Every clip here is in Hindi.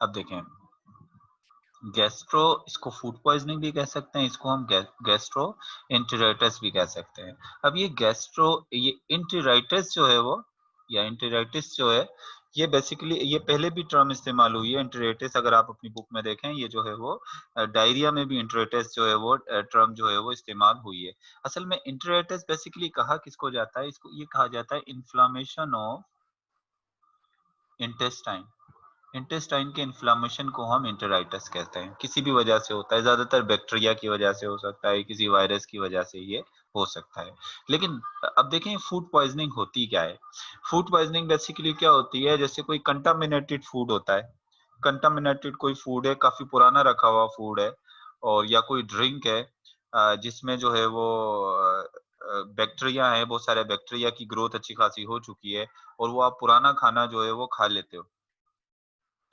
अब देखें, गैस्ट्रो, इसको फूड पॉइजनिंग भी कह सकते हैं, इसको हम गैस्ट्रो एंटेराइटिस भी कह सकते हैं। अब ये ये एंटेराइटिस जो है वो, या एंटेराइटिस जो है, ये बेसिकली ये पहले भी टर्म इस्तेमाल हुई है एंटेराइटिस। अगर आप अपनी बुक में देखें, ये जो है वो डायरिया में भी एंटेराइटिस जो है वो टर्म जो है वो इस्तेमाल हुई है। असल में एंटेराइटिस बेसिकली कहा किसको जाता है, इसको ये कहा जाता है इन्फ्लामेशन ऑफ इंटेस्टाइन। इंटेस्टाइन के इन्फ्लामेशन को हम एंटेराइटिस कहते हैं। किसी भी वजह से होता है, ज्यादातर बैक्टीरिया की वजह से हो सकता है, किसी वायरस की वजह से ये हो सकता है। लेकिन अब देखें फूड पॉइजनिंग होती क्या है। फूड पॉइजनिंग बेसिकली क्या होती है, जैसे कोई कंटामिनेटेड फूड होता है, कंटामिनेटेड कोई फूड है, काफी पुराना रखा हुआ फूड है, और या कोई ड्रिंक है जिसमें जो है वो बैक्टीरिया है, बहुत सारे बैक्टीरिया की ग्रोथ अच्छी खासी हो चुकी है, और वो आप पुराना खाना जो है वो खा लेते हो,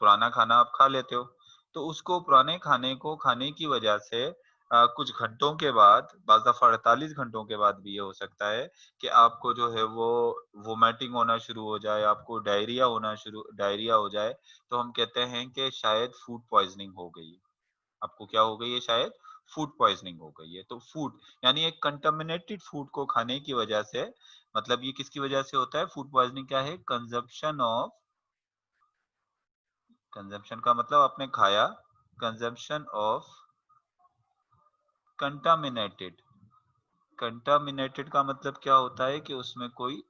पुराना खाना आप खा लेते हो, तो उसको पुराने खाने को खाने की वजह से कुछ घंटों के बाद, बाज़ दफ़ा 48 घंटों के बाद भी ये हो सकता है कि आपको जो है वो वोमिटिंग होना शुरू हो जाए, आपको डायरिया हो जाए, तो हम कहते हैं कि शायद फूड पॉइज़निंग हो गई है। आपको क्या हो गई है, शायद फूड पॉइज़निंग हो गई है। तो फूड यानी एक कंटामिनेटेड फूड को खाने की वजह से, मतलब ये किसकी वजह से होता है, फूड पॉइज़निंग क्या है, कंजम्पशन का मतलब आपने खाया, कंजम्पशन ऑफ कंटामिनेटेड। कंटामिनेटेड का मतलब क्या होता है कि उसमें कोई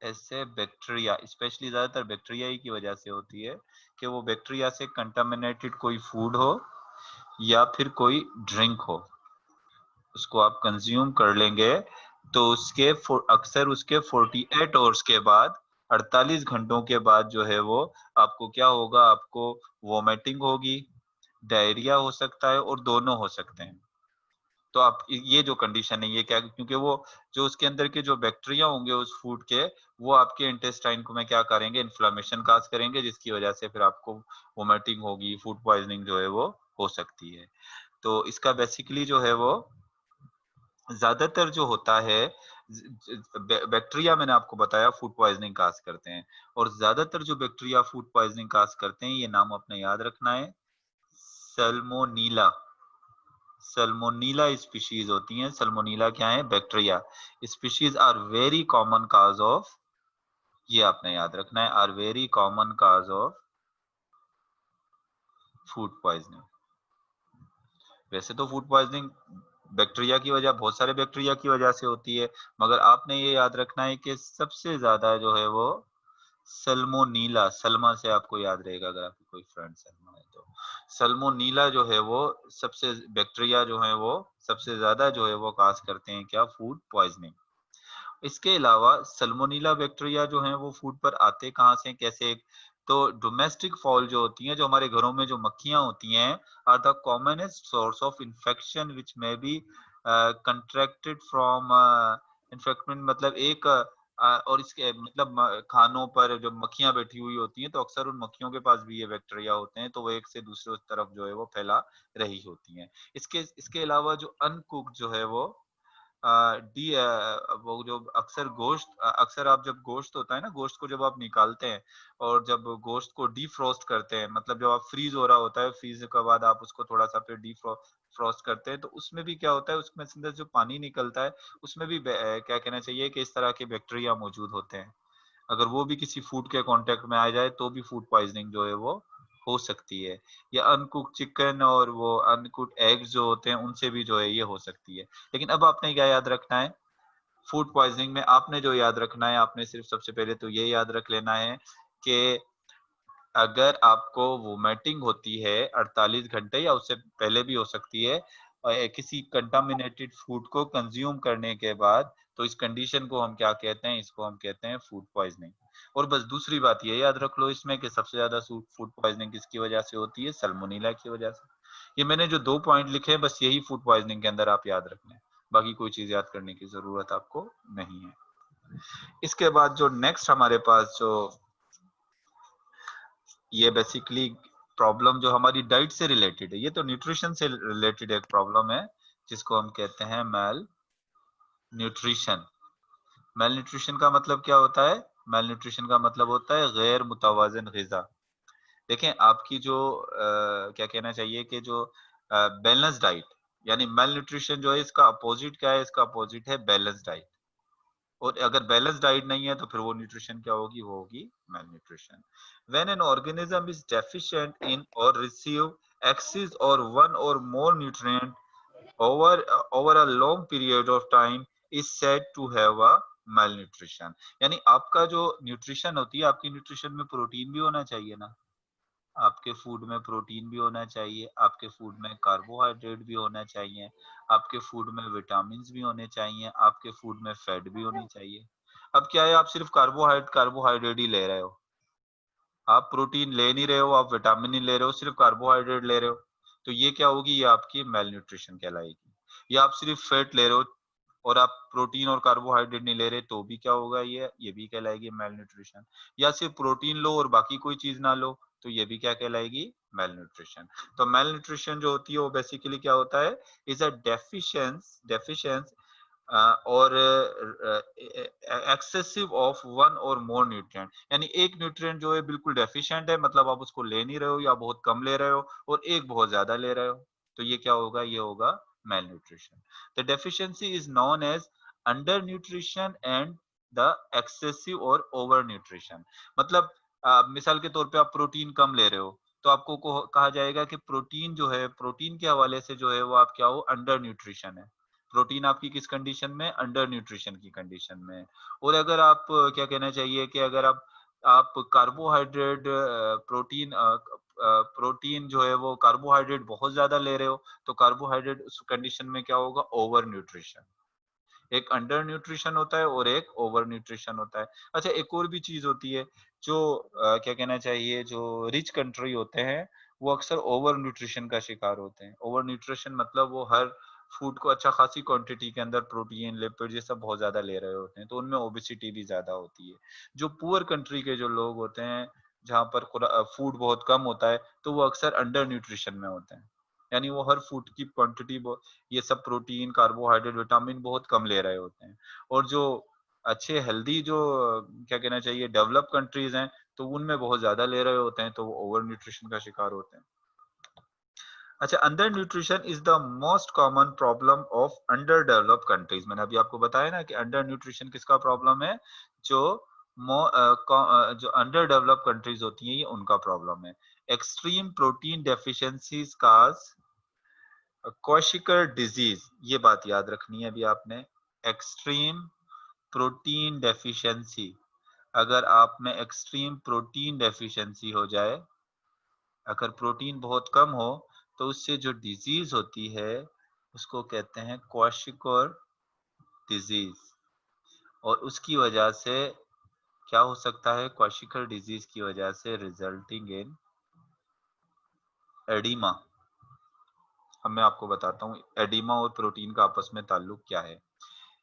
ऐसे बैक्टीरिया, स्पेशली ज्यादातर बैक्टीरिया ही की वजह से होती है कि वो बैक्टीरिया से कंटामिनेटेड कोई फूड हो या फिर कोई ड्रिंक हो, उसको आप कंज्यूम कर लेंगे, तो अक्सर उसके 48 आवर्स के बाद, 48 घंटों के बाद जो है वो आपको क्या होगा, आपको वोमिटिंग होगी, डायरिया हो सकता है, और दोनों हो सकते हैं। तो आप ये जो कंडीशन है, ये क्या, क्योंकि वो जो उसके अंदर के जो बैक्टीरिया होंगे उस फूड के, वो आपके इंटेस्टाइन को में क्या करेंगे, इन्फ्लेमेशन काज करेंगे, जिसकी वजह से फिर आपको वोमिटिंग होगी, फूड पॉइजनिंग जो है वो हो सकती है। तो इसका बेसिकली जो है वो ज्यादातर जो होता है, बैक्टीरिया मैंने आपको बताया फूड पॉइजनिंग काज करते हैं, और ज्यादातर जो बैक्टीरिया फूड पॉइजनिंग काज करते हैं, ये नाम अपने याद रखना है, सल्मोनीला। सल्मोनीला स्पीशीज होती हैं। सल्मोनीला क्या है, bacteria species are very common cause of, ये आपने याद रखना है, are very common cause of food poisoning. वैसे तो फूड पॉइजनिंग बैक्टीरिया की वजह, बहुत सारे बैक्टीरिया की वजह से होती है, मगर आपने ये याद रखना है कि सबसे ज्यादा जो है वो सल्मोनीला, सलमा से आपको याद रहेगा अगर आपकी कोई फ्रेंड सलमा है तो, सल्मोनीला जो है वो सबसे, बैक्टीरिया जो है वो सबसे ज्यादा जो है वो काज करते हैं क्या, फूड पॉइजनिंग। इसके अलावा सल्मोनीला बैक्टीरिया जो है वो फूड पर आते कहाँ से, कैसे, तो डोमेस्टिक फॉल जो होती हैं, जो हमारे घरों में जो मक्खियां होती हैं, are the commonest source of infection which may be contracted from infection, मतलब एक और इसके मतलब खानों पर जो मक्खियां बैठी हुई होती हैं, तो अक्सर उन मक्खियों के पास भी ये बैक्टीरिया होते हैं, तो वो एक से दूसरे तरफ जो है वो फैला रही होती हैं। इसके इसके अलावा जो अनकुक जो है वो वो जो अक्सर गोश्त, अक्सर आप जब गोश्त होता है ना, गोश्त को जब आप निकालते हैं और जब गोश्त को डीफ्रोस्ट करते हैं, मतलब जब आप फ्रीज हो रहा होता है, फ्रीज के बाद आप उसको थोड़ा सा फिर डीफ्रोस्ट करते हैं, तो उसमें भी क्या होता है, उसमें से अंदर जो पानी निकलता है, उसमें भी क्या कहना चाहिए कि इस तरह के बैक्टीरिया मौजूद होते हैं। अगर वो भी किसी फूड के कांटेक्ट में आ जाए तो भी फूड पॉइजनिंग जो है वो हो सकती है। या अनकुक चिकन और वो अनकुक एग्स जो होते हैं, उनसे भी जो है ये हो सकती है। लेकिन अब आपने क्या याद रखना है, फूड पॉइजनिंग में आपने जो याद रखना है, आपने सिर्फ सबसे पहले तो ये याद रख लेना है कि अगर आपको वोमिटिंग होती है 48 घंटे या उससे पहले भी हो सकती है, किसी कंटामिनेटेड फूड को कंज्यूम करने के बाद, तो इस कंडीशन को हम क्या कहते हैं, इसको हम कहते हैं फूड पॉइजनिंग। और बस दूसरी बात ये याद रख लो इसमें कि सबसे ज्यादा फूड पॉइजनिंग किसकी वजह से होती है, सल्मोनेला की वजह से। ये मैंने जो 2 पॉइंट लिखे हैं, बस यही फूड पॉइजनिंग के अंदर आप याद रखना है, बाकी कोई चीज याद करने की जरूरत आपको नहीं है। इसके बाद जो नेक्स्ट हमारे पास जो, ये बेसिकली प्रॉब्लम जो हमारी डाइट से रिलेटेड है, ये तो न्यूट्रिशन से रिलेटेड एक प्रॉब्लम है, जिसको हम कहते हैं मेल न्यूट्रिशन। मेल न्यूट्रिशन का मतलब क्या होता है, मेल न्यूट्रिशन का मतलब होता है गैर मुतवाजन ग़िज़ा। देखें आपकी जो क्या कहना चाहिए कि जो बैलेंस डाइट, यानी मेल न्यूट्रिशन जो है इसका अपोजिट क्या है, इसका अपोजिट है बैलेंस डाइट। और अगर बैलेंस डाइट नहीं है तो फिर वो न्यूट्रिशन क्या होगी, वो होगी mail nutrition. When an organism is deficient in और रिसीव एक्सेस और वन और मोर nutrient over a long period of time is said to have a malnutrition। यानी आपका जो न्यूट्रिशन होती है, आपकी न्यूट्रिशन में प्रोटीन भी होना चाहिए ना, आपके फूड में प्रोटीन भी होना चाहिए, आपके फूड में कार्बोहाइड्रेट भी होना चाहिए, आपके फूड में विटामिन भी होने चाहिए, आपके फूड में फैट भी होनी चाहिए। अब क्या है, आप सिर्फ कार्बोहाइड्रेट ही ले रहे हो, आप प्रोटीन ले नहीं रहे हो, आप विटामिन नहीं ले रहे हो, सिर्फ कार्बोहाइड्रेट ले रहे हो, तो ये क्या होगी, ये आपकी मेल न्यूट्रिशन कहलाएगी। या आप सिर्फ फैट ले रहे हो और आप प्रोटीन और कार्बोहाइड्रेट नहीं ले रहे, तो भी क्या होगा, ये भी कहलाएगी मेल न्यूट्रिशन। या सिर्फ प्रोटीन लो और बाकी कोई चीज ना लो, तो ये भी क्या कहलाएगी, मेल न्यूट्रिशन। तो मेल न्यूट्रिशन जो होती है वो बेसिकली क्या होता है, इज अ डेफिशिएंस और एक्सेसिव ऑफ वन और मोर न्यूट्रिएंट। यानी एक न्यूट्रिएंट जो है बिल्कुल डेफिशिएंट है, मतलब आप उसको ले नहीं रहे हो या बहुत कम ले रहे हो, और एक बहुत ज्यादा ले रहे हो, तो ये क्या होगा, ये होगा malnutrition. The deficiency is known as under nutrition and the excessive और ओवर न्यूट्रिशन। मतलब मिसाल के तौर पे आप प्रोटीन कम ले रहे हो, तो आपको कहा जाएगा कि प्रोटीन जो है, प्रोटीन के हवाले से जो है वो आप क्या हो, अंडर न्यूट्रिशन है। प्रोटीन आपकी किस कंडीशन में, अंडर न्यूट्रिशन की कंडीशन में। और अगर आप क्या कहना चाहिए कि अगर आप कार्बोहाइड्रेट प्रोटीन जो है वो कार्बोहाइड्रेट बहुत ज्यादा ले रहे हो, तो कार्बोहाइड्रेट उस कंडीशन में क्या होगा, ओवर न्यूट्रिशन। एक अंडर न्यूट्रिशन होता है और एक ओवर न्यूट्रिशन होता है। अच्छा, एक और भी चीज होती है जो क्या कहना चाहिए, जो रिच कंट्री होते हैं वो अक्सर ओवर न्यूट्रिशन का शिकार होते हैं। ओवर न्यूट्रिशन मतलब वो हर फूड को अच्छा खासी क्वांटिटी के अंदर प्रोटीन, लिपिड, ये सब बहुत ज्यादा ले रहे होते हैं, तो उनमें ओबेसिटी भी ज्यादा होती है। जो पुअर कंट्री के जो लोग होते हैं, जहाँ पर फूड बहुत कम होता है, तो वो अक्सर अंडर न्यूट्रिशन में होते हैं। यानी वो हर फूड की क्वांटिटी, ये सब प्रोटीन, कार्बोहाइड्रेट, विटामिन बहुत कम ले रहे होते हैं। और जो अच्छे हेल्दी जो क्या कहना चाहिए डेवलप कंट्रीज हैं, तो उनमें बहुत ज्यादा ले रहे होते हैं, तो वो ओवर न्यूट्रिशन का शिकार होते हैं। अच्छा, under nutrition is the most common problem of under developed countries. मैंने अभी आपको बताया ना कि अंडर न्यूट्रिशन किसका प्रॉब्लम है, जो जो अंडर डेवलप्ड कंट्रीज होती हैं, ये उनका प्रॉब्लम है। एक्सट्रीम प्रोटीन डेफिशिएंसीज काज क्वाशिकर डिजीज, ये बात याद रखनी है अभी आपने। एक्सट्रीम प्रोटीन डेफिशिएंसी, अगर आप में एक्सट्रीम प्रोटीन डेफिशिएंसी हो जाए, अगर प्रोटीन बहुत कम हो, तो उससे जो डिजीज होती है उसको कहते हैं क्वाशिकर डिजीज। और उसकी वजह से क्या हो सकता है, क्वाशिकर डिजीज की वजह से रिजल्टिंग इन एडिमा। अब मैं आपको बताता हूँ एडिमा और प्रोटीन का आपस में ताल्लुक क्या है।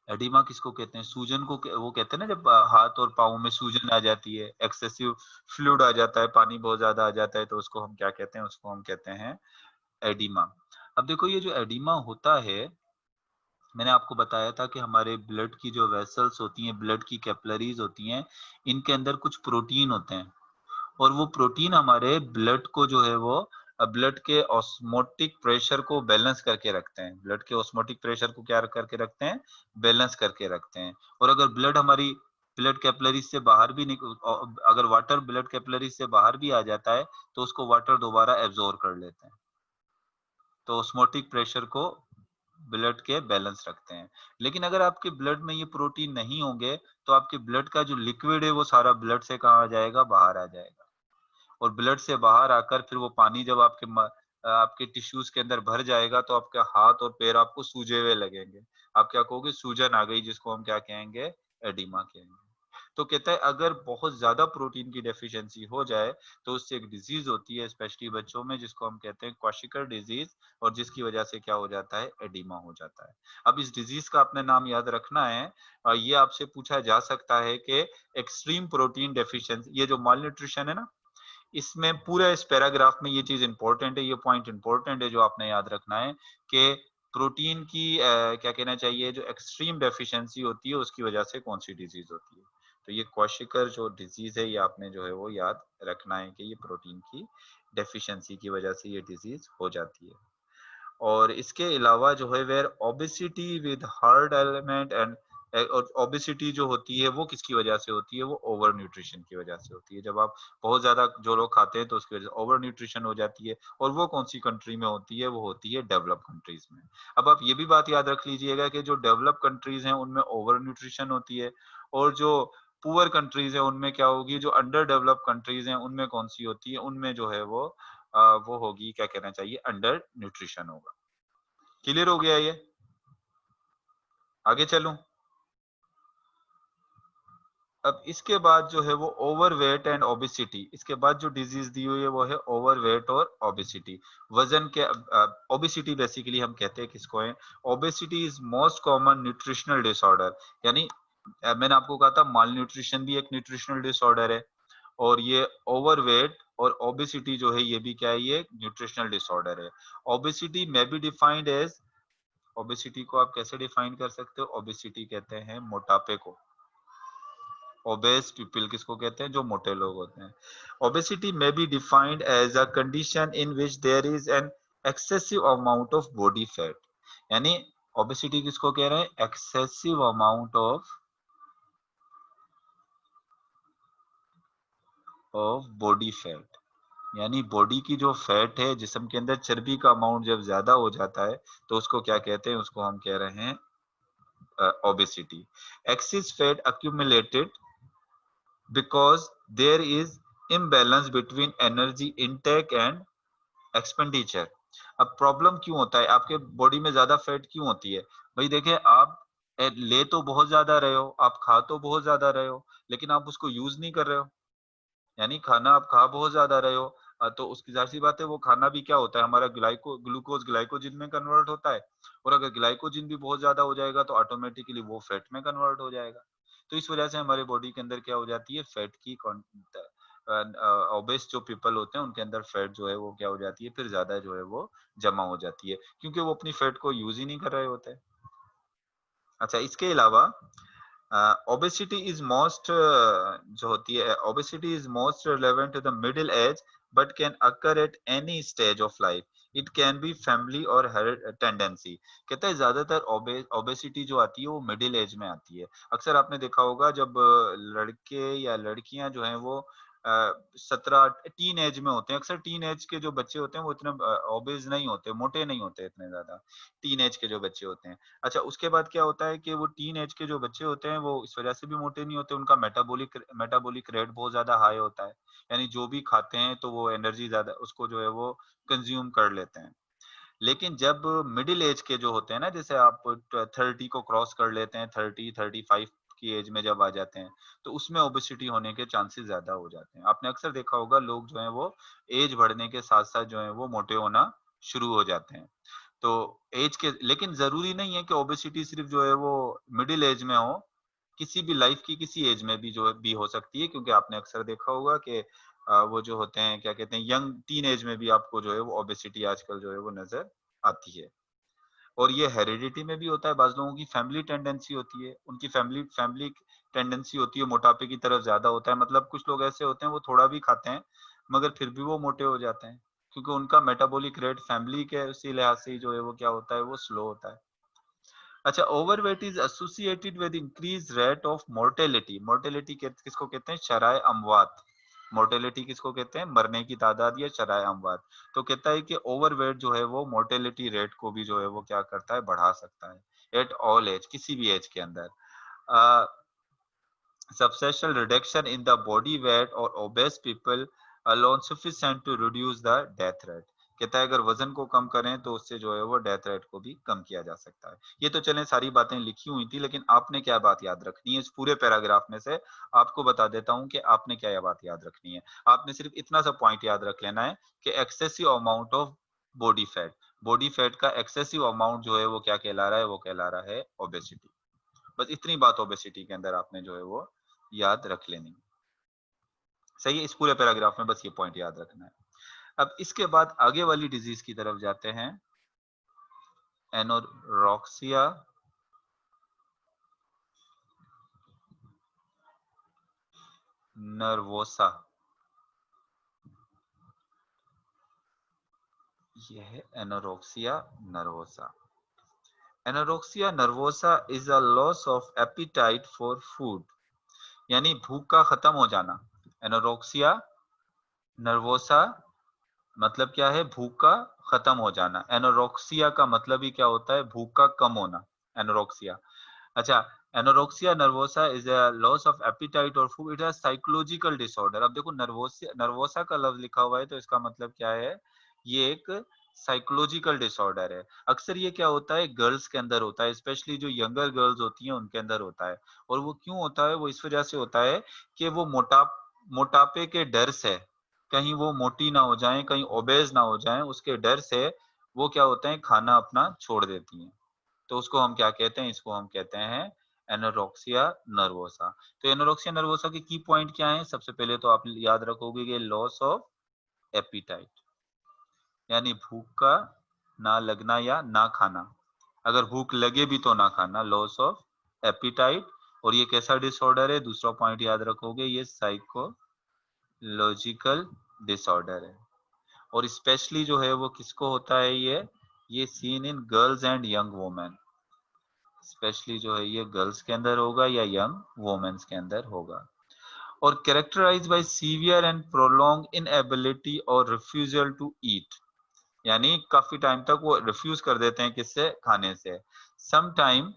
एडिमा किसको कहते हैं, सूजन को वो कहते हैं ना, जब हाथ और पाँव में सूजन आ जाती है, एक्सेसिव फ्लूइड आ जाता है, पानी बहुत ज्यादा आ जाता है, तो उसको हम क्या कहते हैं, उसको हम कहते हैं एडिमा। अब देखो ये जो एडिमा होता है, मैंने आपको बताया था कि हमारे ब्लड की जो वेसल्स होती हैं, ब्लड की कैपिलरीज होती हैं, इनके अंदर कुछ प्रोटीन होते हैं, और वो प्रोटीन हमारे ब्लड को जो है वो ब्लड के ऑस्मोटिक प्रेशर को बैलेंस करके रखते हैं। ब्लड के ऑस्मोटिक प्रेशर को क्या करके रखते हैं, बैलेंस करके रखते हैं। और अगर ब्लड हमारी ब्लड कैपिलरी से बाहर भी अगर वाटर ब्लड कैपिलरी से बाहर भी आ जाता है, तो उसको वाटर दोबारा एब्जॉर्ब कर लेते हैं। तो ऑस्मोटिक प्रेशर को ब्लड के बैलेंस रखते हैं। लेकिन अगर आपके ब्लड में ये प्रोटीन नहीं होंगे, तो आपके ब्लड का जो लिक्विड है वो सारा ब्लड से कहाँ आ जाएगा, बाहर आ जाएगा। और ब्लड से बाहर आकर फिर वो पानी जब आपके टिश्यूज के अंदर भर जाएगा, तो आपके हाथ और पैर आपको सूजे हुए लगेंगे। आप क्या कहोगे, सूजन आ गई, जिसको हम क्या कहेंगे, एडिमा कहेंगे। तो कहता है अगर बहुत ज्यादा प्रोटीन की डेफिशिएंसी हो जाए, तो उससे एक डिजीज होती है स्पेशली बच्चों में, जिसको हम कहते हैं क्वाशिकर डिजीज, और जिसकी वजह से क्या हो जाता है, एडिमा हो जाता है। अब इस डिजीज का अपने नाम याद रखना है, और ये आपसे पूछा जा सकता है कि एक्सट्रीम प्रोटीन डेफिशिएंसी, ये जो माल न्यूट्रिशन है ना, इसमें पूरा इस पैराग्राफ में ये चीज इंपॉर्टेंट है, ये पॉइंट इंपॉर्टेंट है जो आपने याद रखना है कि प्रोटीन की क्या कहना चाहिए, जो एक्सट्रीम डेफिशिएंसी होती है उसकी वजह से कौन सी डिजीज होती है। तो ये क्वाशिकर जो डिजीज है ये आपने जो है वो याद रखना है कि ये प्रोटीन की डेफिशिएंसी की वजह से ये डिजीज हो जाती है। और इसके अलावा जो है where obesity with hard element and और ओबेसिटी जो होती है वो किसकी वजह से होती है, वो ओवर न्यूट्रिशन की वजह से होती है। जब आप बहुत ज्यादा जो लोग खाते हैं तो उसकी वजह से ओवर न्यूट्रिशन हो जाती है। और वो कौन सी कंट्री में होती है, वो होती है डेवलप कंट्रीज में। अब आप ये भी बात याद रख लीजिएगा कि जो डेवलप कंट्रीज हैं उनमें ओवर न्यूट्रिशन होती है, और जो पुअर कंट्रीज है उनमें क्या होगी, जो अंडर डेवलप कंट्रीज हैं उनमें कौन सी होती है, उनमें जो है वो होगी, क्या कहना चाहिए, अंडर न्यूट्रिशन होगा। क्लियर हो गया ये? आगे चलूं? अब इसके बाद जो है वो ओवरवेट एंड ओबेसिटी, इसके बाद जो डिजीज दी हुई है वो है ओवरवेट और ओबेसिटी। वजन के ओबेसिटी बेसिकली हम कहते हैं किसको है, obesity is most common nutritional disorder. यानी मैंने आपको कहा था माल न्यूट्रिशन भी एक न्यूट्रिशनल डिसऑर्डर है, और ये ओवरवेट और ओबेसिटी जो है ये भी क्या है, ये न्यूट्रिशनल डिसऑर्डर है। Obesity may be defined as, obesity को आप कैसे डिफाइन कर सकते हो, ओबेसिटी कहते हैं मोटापे को। ओबेस पीपल किसको कहते हैं, जो मोटे लोग होते हैं। Obesity may be defined as a condition in which there is an excessive amount of body fat. यानी ओबेसिटी किसको कह रहे हैं, excessive amount of body fat. यानी बॉडी की जो फैट है, जिस्म के अंदर चर्बी का अमाउंट जब ज्यादा हो जाता है तो उसको क्या कहते हैं, उसको हम कह रहे हैं obesity. Access fat accumulated because there is imbalance between energy intake and expenditure। अब प्रॉब्लम क्यों होता है, आपके बॉडी में ज्यादा फैट क्यों होती है? भाई देखिए, आप ले तो बहुत ज्यादा रहे हो, आप खा तो बहुत ज्यादा रहे हो, लेकिन आप उसको यूज नहीं कर रहे हो। यानी खाना आप खा बहुत ज्यादा रहे हो, तो उसकी जाहिर सी बात है वो खाना भी क्या होता है, हमारा ग्लूकोज ग्लाइकोजिन में कन्वर्ट होता है। और अगर ग्लाइकोजिन भी बहुत ज्यादा हो जाएगा तो ऑटोमेटिकली वो फैट में कन्वर्ट हो जाएगा। तो इस वजह से हमारे बॉडी के अंदर क्या हो जाती है, फैट की ओबेस जो पीपल होते हैं उनके अंदर फैट जो है वो क्या हो जाती है, फिर ज्यादा जो है वो जमा हो जाती है, क्योंकि वो अपनी फैट को यूज ही नहीं कर रहे होते। अच्छा, इसके अलावा ओबेसिटी इज मोस्ट जो होती है, obesity is most relevant to the middle age but can occur at any stage of life. It can be family or tendency. कहता है ज्यादातर ओबेसिटी जो आती है वो मिडिल एज में आती है। अक्सर आपने देखा होगा जब लड़के या लड़कियां जो हैं वो 17 टीन एज में होते हैं, अक्सर टीन एज के जो बच्चे होते हैं वो इतने ओबेज नहीं होते, मोटे नहीं होते इतने ज्यादा, टीन एज के जो बच्चे होते हैं। अच्छा, उसके बाद क्या होता है कि वो टीन एज के जो बच्चे होते हैं वो इस वजह से भी मोटे नहीं होते, उनका मेटाबॉलिक रेट बहुत ज्यादा हाई होता है। यानी जो भी खाते हैं तो वो एनर्जी ज्यादा उसको जो है वो कंज्यूम कर लेते हैं। लेकिन जब मिडिल एज के जो होते हैं ना, जैसे आप 30 को क्रॉस कर लेते हैं, 30-35 की एज में जब आ जाते हैं, तो उसमें ओबेसिटी होने के चांसेस ज्यादा हो जाते हैं। आपने अक्सर देखा होगा लोग जो है वो एज बढ़ने के साथ साथ जो है वो मोटे होना शुरू हो जाते हैं। तो एज के, लेकिन जरूरी नहीं है कि ओबेसिटी सिर्फ जो है वो मिडिल एज में हो, किसी भी लाइफ की किसी एज में भी जो भी हो सकती है, क्योंकि आपने अक्सर देखा होगा कि वो जो होते हैं, क्या कहते हैं, यंग टीन एज में भी आपको जो है वो ओबेसिटी आजकल जो है वो नजर आती है। और ये हेरिडिटी में भी होता है, बाज लोगों की फैमिली टेंडेंसी होती है, उनकी फैमिली फैमिली टेंडेंसी होती है मोटापे की तरफ ज्यादा होता है। मतलब कुछ लोग ऐसे होते हैं वो थोड़ा भी खाते हैं मगर फिर भी वो मोटे हो जाते हैं, क्योंकि उनका मेटाबॉलिक रेट फैमिली के उसी लिहाज से जो है वो क्या होता है, वो स्लो होता है। अच्छा, overweight is associated with increase rate of mortality. Mortality किसको कहते हैं, शराय अमवात। मोर्टेलिटी किसको कहते हैं, मरने की तादाद या शराय अमवात। तो कहता है कि ओवरवेट जो है वो मोर्टेलिटी रेट को भी जो है वो क्या करता है, बढ़ा सकता है एट ऑल एज, किसी भी एज के अंदर। Substantial reduction in the body weight or obese people alone sufficient to reduce the death rate। कहता है अगर वजन को कम करें तो उससे जो है वो डेथ रेट को भी कम किया जा सकता है। ये तो चलें सारी बातें लिखी हुई थी, लेकिन आपने क्या बात याद रखनी है इस पूरे पैराग्राफ में से, आपको बता देता हूं कि आपने क्या बात याद रखनी है। आपने सिर्फ इतना सा पॉइंट याद रख लेना है कि excessive amount of body fat, body fat का एक्सेसिव अमाउंट जो है वो क्या कहला रहा है, वो कहला रहा है ओबेसिटी। बस इतनी बात ओबेसिटी के अंदर आपने जो है वो याद रख लेनी। सही है, इस पूरे पैराग्राफ में बस ये पॉइंट याद रखना है। अब इसके बाद आगे वाली डिजीज की तरफ जाते हैं, एनोरेक्सिया नर्वोसा, ये है anorexia nervosa. Anorexia nervosa is a loss of appetite for food, यानी भूख का खत्म हो जाना। एनोरेक्सिया नर्वोसा मतलब क्या है? भूख का खत्म हो जाना। एनोरेक्सिया का मतलब ही क्या होता है? भूख का कम होना, एनोरेक्सिया। अच्छा, anorexia nervosa is a loss of appetite और food, it is psychological disorder. अब देखो नर्वोसिया, नर्वोसा का लफ्ज लिखा हुआ है तो इसका मतलब क्या है? ये एक साइकोलॉजिकल डिसऑर्डर है। अक्सर ये क्या होता है? गर्ल्स के अंदर होता है, स्पेशली जो यंगर गर्ल्स होती हैं उनके अंदर होता है। और वो क्यों होता है? वो इस वजह से होता है कि वो मोटापे के डर से, कहीं वो मोटी ना हो जाएं, कहीं ओबेज ना हो जाएं, उसके डर से वो क्या होते हैं? खाना अपना छोड़ देती हैं। तो उसको हम क्या कहते हैं? इसको हम कहते हैं एनोरेक्सिया नर्वोसा। तो एनोरेक्सिया नर्वोसा के की पॉइंट क्या है? सबसे पहले तो आप याद रखोगे कि लॉस ऑफ एपिटाइट, यानी भूख का ना लगना या ना खाना। अगर भूख लगे भी तो ना खाना, लॉस ऑफ एपिटाइट। और ये कैसा डिसऑर्डर है? दूसरा पॉइंट याद रखोगे, ये साइकोलॉजिकल डिसऑर्डर है। और स्पेशली जो है वो किसको होता है? ये seen in girls and young women. Specially जो है ये गर्ल्स के अंदर होगा या यंग वुमेन्स के अंदर होगा। और characterise by severe and prolong inability or refusal to eat, यानी काफी टाइम तक वो रिफ्यूज कर देते हैं, किससे? खाने से। Some time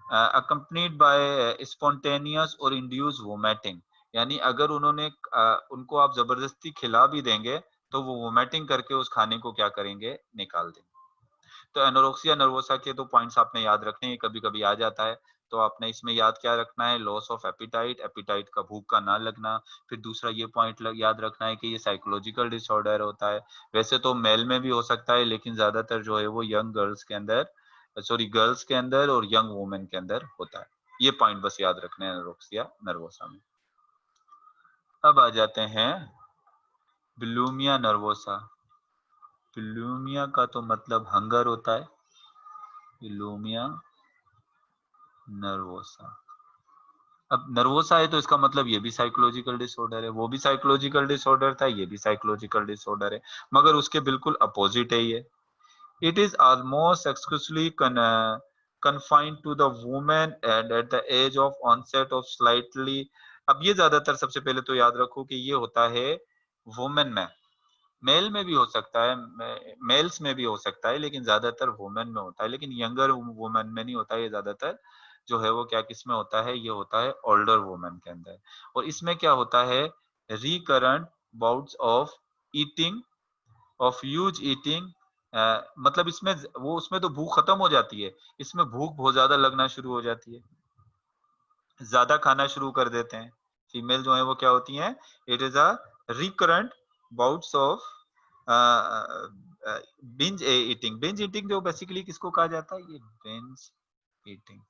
accompanied by spontaneous or induce vomiting, यानी अगर उनको आप जबरदस्ती खिला भी देंगे तो वो वोमिटिंग करके उस खाने को क्या करेंगे? निकाल देंगे। तो एनोरेक्सिया नर्वोसा के तो पॉइंट्स आपने याद रखने हैं, कभी कभी आ जाता है। तो आपने इसमें याद क्या रखना है? लॉस ऑफ एपिटाइट, एपिटाइट का भूख का ना लगना। फिर दूसरा ये पॉइंट याद रखना है कि ये साइकोलॉजिकल डिसऑर्डर होता है। वैसे तो मेल में भी हो सकता है, लेकिन ज्यादातर जो है वो यंग गर्ल्स के अंदर, सॉरी गर्ल्स के अंदर और यंग वुमेन के अंदर होता है। ये पॉइंट बस याद रखने हैं एनोरेक्सिया नर्वोसा में। अब आ जाते हैं बुलिमिया नर्वोसा। बुलिमिया का तो मतलब हंगर होता है, बुलिमिया नर्वोसा। अब नर्वोसा है तो इसका मतलब ये भी साइकोलॉजिकल डिसऑर्डर है, वो भी साइकोलॉजिकल डिसऑर्डर था, ये भी साइकोलॉजिकल डिसऑर्डर है, मगर उसके बिल्कुल अपोजिट है ये। It is almost exclusively confined to the woman and at the age of onset of slightly, अब ये ज्यादातर सबसे पहले तो याद रखो कि ये होता है वुमेन में। मेल में भी हो सकता है, मेल्स में भी हो सकता है, लेकिन ज्यादातर वुमेन में होता है। लेकिन यंगर वुमेन में नहीं होता है ये ज्यादातर। जो है वो क्या किस में होता है? ये होता है ओल्डर वुमेन के अंदर। और इसमें क्या होता है? Recurrent bouts of eating, of huge eating, मतलब इसमें वो, उसमें तो भूख खत्म हो जाती है, इसमें भूख बहुत ज्यादा लगना शुरू हो जाती है, ज्यादा खाना शुरू कर देते हैं। फीमेल जो है वो क्या होती हैं? It is a recurrent bouts of binge eating. Binge eating जो बेसिकली किसको कहा जाता है? ये बिंज ईटिंग,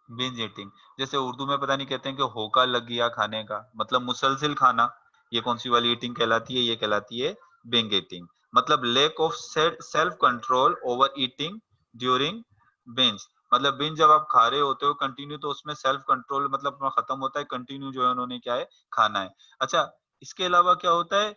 बिंज ईटिंग। जैसे उर्दू में पता नहीं कहते हैं कि होका लग गया खाने का, मतलब मुसलसिल खाना। ये कौन सी वाली ईटिंग कहलाती है? ये कहलाती है बिंज ईटिंग। मतलब lake of self control over eating during binge. मतलब बिंज जब आप खा रहे होते हो कंटिन्यू, तो उसमें सेल्फ कंट्रोल मतलब अपना खत्म होता है, कंटिन्यू जो है उन्होंने क्या है? खाना है। अच्छा, इसके अलावा क्या होता है?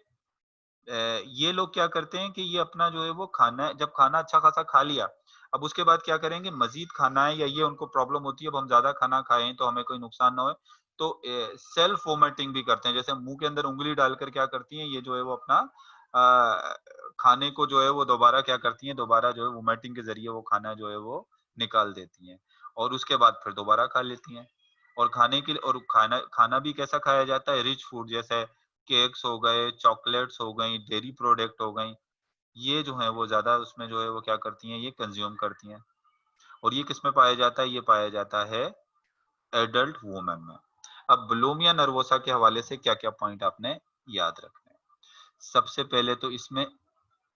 ये लोग क्या करते हैं कि ये अपना जो है वो खाना है, जब खाना अच्छा खासा खा लिया, अब उसके बाद क्या करेंगे? मजीद खाना है, या ये उनको प्रॉब्लम होती है अब हम ज्यादा खाना खाएं तो हमें कोई नुकसान ना हो, तो सेल्फ वोमिटिंग भी करते हैं। जैसे मुंह के अंदर उंगली डालकर क्या करती हैं ये जो है वो अपना खाने को जो है वो दोबारा क्या करती हैं? दोबारा जो है वोमिटिंग के जरिए वो खाना जो है वो निकाल देती हैं, और उसके बाद फिर दोबारा खा लेती हैं। और खाने के लिए, और खाना खाना भी कैसा खाया जाता है? रिच फूड, जैसे केक्स हो गए, चॉकलेट्स हो गई, डेयरी प्रोडक्ट हो गई, ये जो है वो ज्यादा उसमें जो है वो क्या करती हैं? ये कंज्यूम करती हैं। और ये किस में पाया जाता है? ये पाया जाता है एडल्ट वुमेन में। अब बुलिमिया नर्वोसा के हवाले से क्या क्या पॉइंट आपने याद रखने हैं? सबसे पहले तो इसमें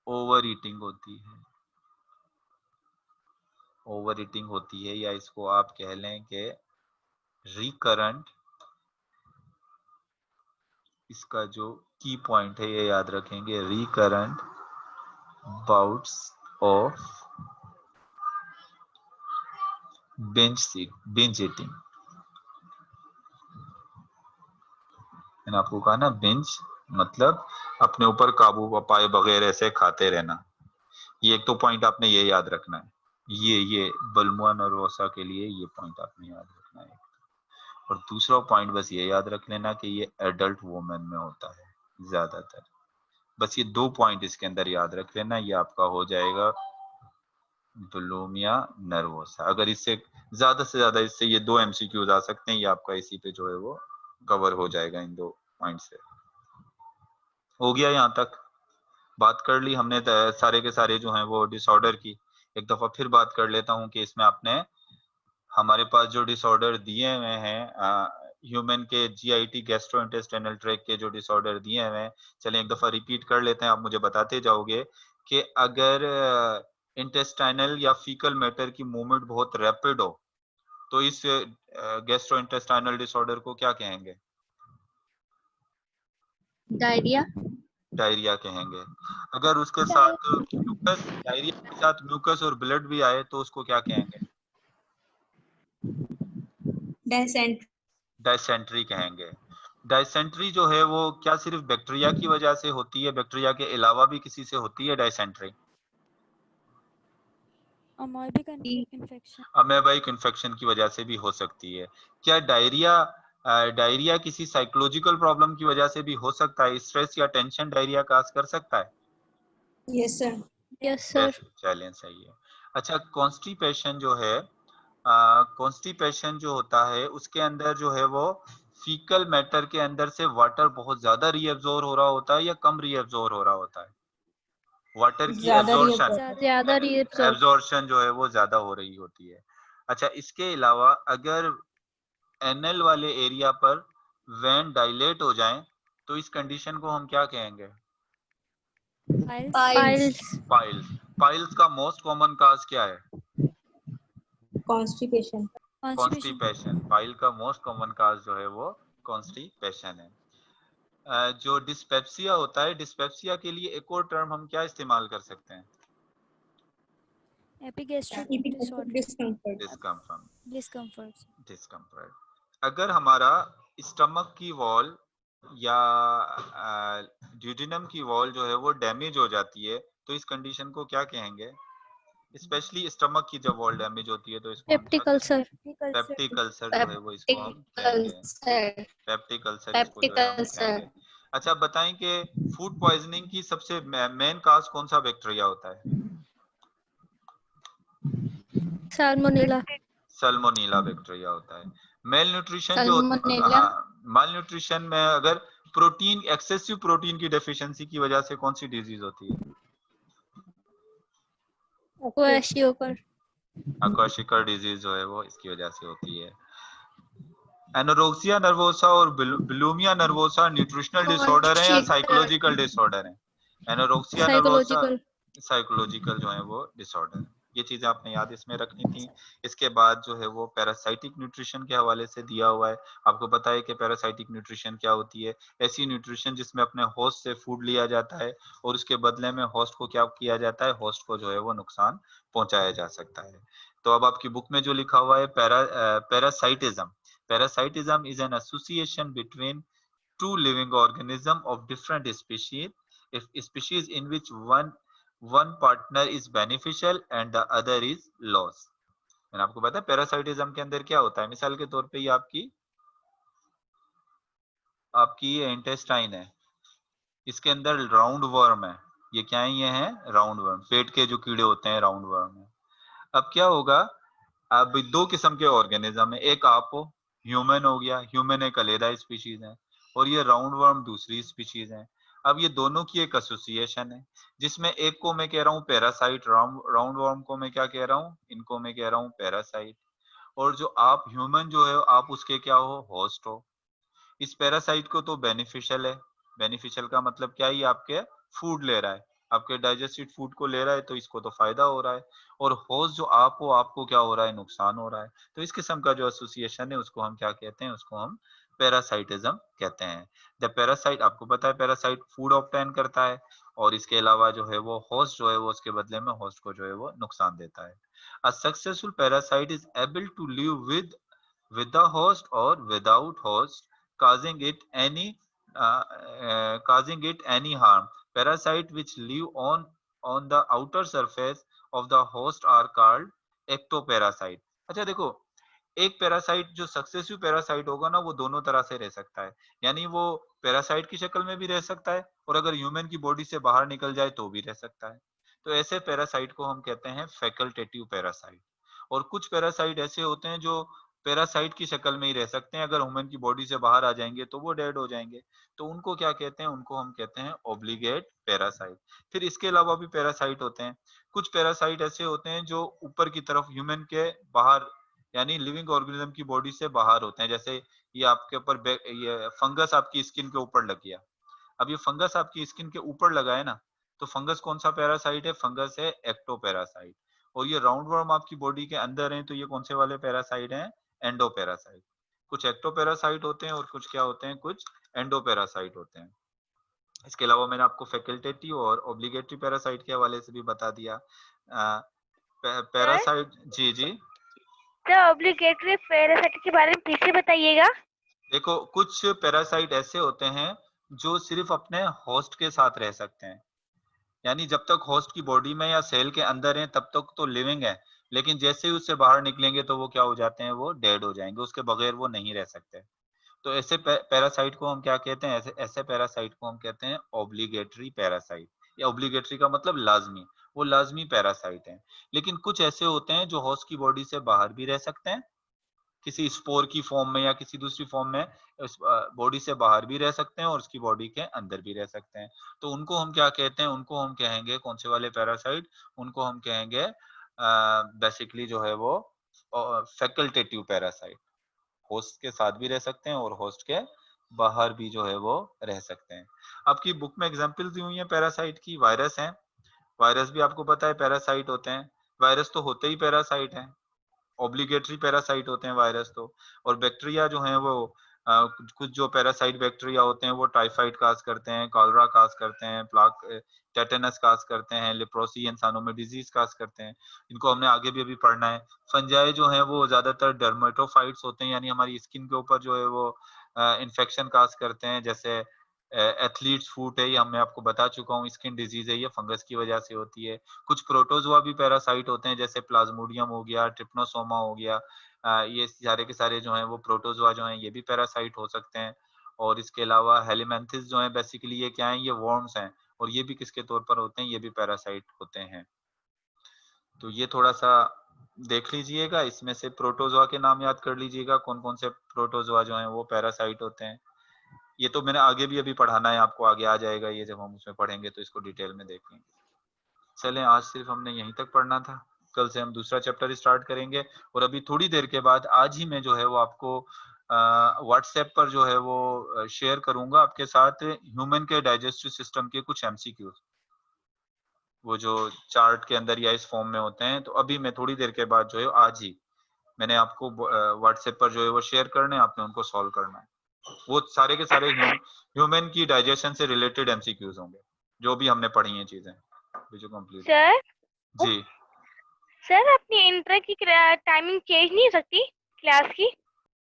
ओवर ईटिंग होती है, ओवर ईटिंग होती है, या इसको आप कह लें कि रिकरेंट, इसका जो की पॉइंट है ये याद रखेंगे, recurrent bouts of binge eating. मैंने आपको कहा ना बिंज मतलब अपने ऊपर काबू पाए बगैर ऐसे खाते रहना। ये एक तो पॉइंट आपने ये याद रखना है, ये बल्मुआ नर्वोसा के लिए ये पॉइंट आपने याद रखना है। और दूसरा पॉइंट बस ये याद रख लेना कि ये एडल्ट वुमेन में होता है ज्यादातर। बस ये 2 पॉइंट इसके अंदर याद रख लेना, ये आपका हो जाएगा बुलिमिया नर्वोसा। अगर इससे ज्यादा से ज्यादा इससे ये 2 एमसीक्यूज आ सकते हैं, ये आपका इसी पे जो है वो कवर हो जाएगा इन 2 पॉइंट से। हो गया यहाँ तक? बात कर ली हमने सारे के सारे जो हैं वो डिसऑर्डर की। एक दफा फिर बात कर लेता हूँ कि इसमें आपने हमारे पास जो डिसऑर्डर दिए हुए हैं ह्यूमन के जीआईटी गैस्ट्रोइंटेस्टाइनल ट्रैक के जो डिसऑर्डर दिए हुए हैं, चलें एक दफा रिपीट कर लेते हैं, आप मुझे बताते जाओगे कि अगर इंटेस्टाइनल या फीकल मैटर की मूवमेंट बहुत रैपिड हो तो इस गैस्ट्रोइंटेस्टाइनल डिसऑर्डर को क्या कहेंगे? डायरिया। डायरिया कहेंगे। अगर उसके साथ म्यूकस, डायरिया के साथ म्यूकस और ब्लड भी आए तो उसको क्या कहेंगे? डायसेंट्री। डायसेंट्री कहेंगे। डायसेंट्री जो है वो क्या सिर्फ बैक्टीरिया की वजह से होती है, बैक्टीरिया के अलावा भी किसी से होती है डायसेंट्री? अमोएबिक इन्फेक्शन। अमेबाइक इन्फेक्शन की वजह से भी हो सकती है। क्या डायरिया किसी साइकोलॉजिकल प्रॉब्लम की वजह से भी हो सकता है? स्ट्रेस या टेंशन डायरिया काज कर सकता है? Yes sir. Yes sir. चलें सही है। अच्छा, कॉन्स्टिपेशन जो है, कॉन्स्टिपेशन जो होता है उसके अंदर जो है वो फीकल मैटर के अंदर से वाटर बहुत ज्यादा रीअब्जॉर्ब हो रहा होता है या कम रीअब्जॉर्ब हो रहा होता है? वाटर की एब्जॉर्प्शन, ज्यादा रीअब्जॉर्ब। एब्जॉर्प्शन जो है वो ज्यादा हो रही होती है। अच्छा, इसके अलावा अगर एनएल वाले एरिया पर वेन डायलेट हो जाएं तो इस कंडीशन को हम क्या कहेंगे? पाइल्स। पाइल्स। पाइल्स का मोस्ट कॉमन काज क्या है? कॉन्स्टिपेशन। कॉन्स्टिपेशन। पाइल का मोस्ट कॉमन काज जो है वो कॉन्स्टिपेशन है। जो डिस्पेप्सिया होता है, डिस्पेप्सिया के लिए एक और टर्म हम क्या इस्तेमाल कर सकते हैं? Epigastric disorder. डिस्कम्फर्ट। अगर हमारा स्टमक की वॉल या ड्यूडेनम की वॉल जो है वो डैमेज हो जाती है तो इस कंडीशन को क्या कहेंगे? स्पेशली स्टमक की जब वॉल डैमेज होती है तो इसको हम पेप्टिक अल्सर। पेप्टिक अल्सर जो है वो इसको हम कहेंगे। पेप्टिक अल्सर इसको जो है हम कहेंगे। अच्छा, बताएं कि फूड पॉइजनिंग की सबसे मेन काज कौन सा बैक्टीरिया होता है? साल्मोनेला। सल्मोनेला बैक्टीरिया होता है। मेल न्यूट्रिशन जो सल्मोनेला। माल न्यूट्रिशन में अगर प्रोटीन, एक्सेसिव प्रोटीन की डेफिशिएंसी की वजह से कौन सी डिजीज होती है? क्वेशियोकर। क्वेशिकर डिजीज जो है वो इसकी वजह से होती है। एनोरेक्सिया नर्वोसा और बुलिमिया नर्वोसा न्यूट्रिशनल डिसऑर्डर है या साइकोलॉजिकल डिसऑर्डर है? Anorexia nervosa psychological. साइकोलॉजिकल जो है वो डिसऑर्डर है। ये चीजें आपने याद इसमें रखनी थी। इसके बाद जो है वो पैरासाइटिक न्यूट्रिशन के हवाले से दिया हुआ है। आपको पता है कि पैरासाइटिक न्यूट्रिशन क्या होती है? ऐसी न्यूट्रिशन जिसमें अपने होस्ट से फूड लिया जाता है और उसके बदले में होस्ट को क्या किया जाता है? होस्ट को जो है वो नुकसान पहुंचाया जा सकता है। तो अब आपकी बुक में जो लिखा हुआ है parasitism, parasitism is an association between two living organisms of different species, if species in which one partner is beneficial and the other is loss। मैंने आपको बताया पैरासाइटिज्म के अंदर क्या होता है। मिसाल के तौर पे ये आपकी इंटेस्टाइन है, इसके अंदर राउंड वर्म है। ये क्या है? ये है राउंड वर्म, पेट के जो कीड़े होते हैं राउंड वर्म है। अब क्या होगा, अब 2 किस्म के ऑर्गेनिज्म है, एक आप हो, ह्यूमन हो गया, ह्यूमन एक अलग स्पीशीज है, और ये राउंड वर्म दूसरी स्पीशीज है। अब ये दोनों की एक एसोसिएशन है जिसमें एक को मैं कह रहा हूँ पैरासाइट, राउंड वर्म को मैं क्या कह रहा हूँ? इनको मैं कह रहा हूँ पैरासाइट। और जो आप ह्यूमन जो है आप उसके क्या हो? होस्ट हो। इस पैरासाइट को तो बेनिफिशियल है, बेनिफिशियल का मतलब क्या है? ये आपके फूड ले रहा है, आपके डाइजेस्टेड फूड को ले रहा है, तो इसको तो फायदा हो रहा है। और होस्ट जो आप हो, आपको क्या हो रहा है? नुकसान हो रहा है। तो इस किस्म का जो एसोसिएशन है उसको हम क्या कहते हैं? उसको हम पैरासाइटिज्म कहते हैं। द पैरासाइट, आपको पता है पैरासाइट फूड ऑब्टेन करता है और इसके अलावा जो है वो होस्ट जो है वो उसके बदले में होस्ट को जो है वो नुकसान देता है। A successful parasite is able to live with the host or without host, causing it any causing it any harm. Parasite which live on the outer surface of the host are called ectoparasite. अच्छा देखो, एक पैरासाइट जो सक्सेसिव पैरासाइट होगा ना, वो दोनों तरह से रह सकता है, यानी वो पैरासाइट की शक्ल में भी रह सकता है और अगर ह्यूमन की बॉडी से बाहर निकल जाए तो भी रह सकता है। तो ऐसे पैरासाइट को हम कहते हैं फैकल्टेटिव पैरासाइट। और कुछ पैरासाइट ऐसे होते हैं जो पैरासाइट की शक्ल में ही रह सकते हैं, अगर ह्यूमन की बॉडी से बाहर आ जाएंगे तो वो डेड हो जाएंगे। तो उनको क्या कहते हैं? उनको हम कहते हैं ऑब्लिगेट पैरासाइट। फिर इसके अलावा भी पैरासाइट होते हैं। कुछ पैरासाइट ऐसे होते हैं जो ऊपर की तरफ ह्यूमन के बाहर, यानी लिविंग ऑर्गेनिज्म की बॉडी से बाहर होते हैं। जैसे ये आपके ऊपर ये फंगस आपकी स्किन के ऊपर लग गया। अब ये फंगस आपकी स्किन के ऊपर लगा है ना, तो फंगस कौन सा पैरासाइट है? फंगस है एक्टोपैरासाइट। और ये राउंड वर्म आपकी बॉडी के अंदर है, तो ये कौन से वाले पैरासाइट हैं? एंडोपैरासाइट। कुछ एक्टोपैरासाइट होते हैं और कुछ क्या होते हैं? कुछ एंडोपैरासाइट होते हैं। इसके अलावा मैंने आपको फैकल्टेटिव और ऑब्लिगेटरी पैरासाइट के हवाले से भी बता दिया। पैरासाइट जी जी तो ऑब्लिगेटरी पैरासाइट के बारे में फिर से बताइएगा। देखो, कुछ पैरासाइट ऐसे होते हैं जो सिर्फ अपने होस्ट के साथ रह सकते हैं, यानी जब तक होस्ट की बॉडी में या सेल के अंदर हैं तब तक तो लिविंग है, लेकिन जैसे ही उससे बाहर निकलेंगे तो वो क्या हो जाते हैं? वो डेड हो जाएंगे, उसके बगैर वो नहीं रह सकते। तो ऐसे पैरासाइट को हम क्या कहते हैं? ऐसे ऐसे पैरासाइट को हम कहते हैं ऑब्लिगेटरी पैरासाइट। या ऑब्लिगेटरी का मतलब लाजमी, वो लाजमी पैरासाइट हैं। लेकिन कुछ ऐसे होते हैं जो होस्ट की बॉडी से बाहर भी रह सकते हैं, किसी स्पोर की फॉर्म में या किसी दूसरी फॉर्म में बॉडी से बाहर भी रह सकते हैं और उसकी बॉडी के अंदर भी रह सकते हैं। तो उनको हम क्या कहते हैं? उनको हम कहेंगे कौन से वाले पैरासाइट? उनको हम कहेंगे बेसिकली जो है वो फैकल्टेटिव पैरासाइट। होस्ट के साथ भी रह सकते हैं और होस्ट के बाहर भी जो है वो रह सकते हैं। आपकी बुक में एग्जांपल दी हुई है पैरासाइट की। वायरस हैं, वायरस भी आपको पता है पैरासाइट होते हैं। वायरस तो होते ही पैरासाइट हैं, ऑब्लिगेटरी पैरासाइट होते हैं वायरस तो। और बैक्टीरिया जो हैं वो कुछ जो पैरासाइट बैक्टीरिया होते हैं वो टाइफाइड काज करते हैं, कॉलरा काज करते हैं, प्लाक टेटेनस काज करते हैं, लेप्रोसी इंसानों में डिजीज काज करते हैं। इनको हमने आगे भी अभी पढ़ना है। फंजाई जो है वो ज्यादातर डर्मेटोफाइट्स होते हैं, यानी हमारी स्किन के ऊपर जो है वो इन्फेक्शन काज करते हैं। जैसे एथलीट्स फूट है, ये मैं आपको बता चुका हूँ, स्किन डिजीज है, ये फंगस की वजह से होती है। कुछ प्रोटोजोआ भी पैरासाइट होते हैं, जैसे प्लाज्मोडियम हो गया, ट्रिप्नोसोमा हो गया। ये सारे के सारे जो हैं वो प्रोटोजोआ जो हैं ये भी पैरासाइट हो सकते हैं। और इसके अलावा हेलिमेंथिस जो है बेसिकली ये क्या है? ये वर्म्स हैं, और ये भी किसके तौर पर होते हैं? ये भी पैरासाइट होते हैं। तो ये थोड़ा सा देख लीजिएगा, इसमें से प्रोटोजोआ के नाम याद कर लीजिएगा, कौन कौन से प्रोटोजोआ जो हैं वो पैरासाइट होते हैं। ये तो मैंने आगे भी अभी पढ़ाना है आपको, आगे आ जाएगा ये, जब हम उसमें पढ़ेंगे तो इसको डिटेल में देखेंगे। चलें, आज सिर्फ हमने यहीं तक पढ़ना था, कल से हम दूसरा चैप्टर स्टार्ट करेंगे। और अभी थोड़ी देर के बाद आज ही मैं जो है वो आपको व्हाट्सएप पर जो है वो शेयर करूंगा आपके साथ ह्यूमन के डाइजेस्टिव सिस्टम के कुछ एमसीक्यूज, वो जो चार्ट के अंदर या इस फॉर्म में होते हैं। तो अभी मैं थोड़ी देर के बाद जो है आज ही मैंने आपको व्हाट्सएप पर जो है वो शेयर करने, आपने उनको सॉल्व करना है। वो सारे के सारे ह्यूमन की डाइजेशन से रिलेटेड एमसीक्यूज होंगे, जो भी हमने पढ़ी हैं चीजें। कंप्लीट सर जी। सर अपनी इंटर की टाइमिंग चेंज नहीं हो सकती क्लास की?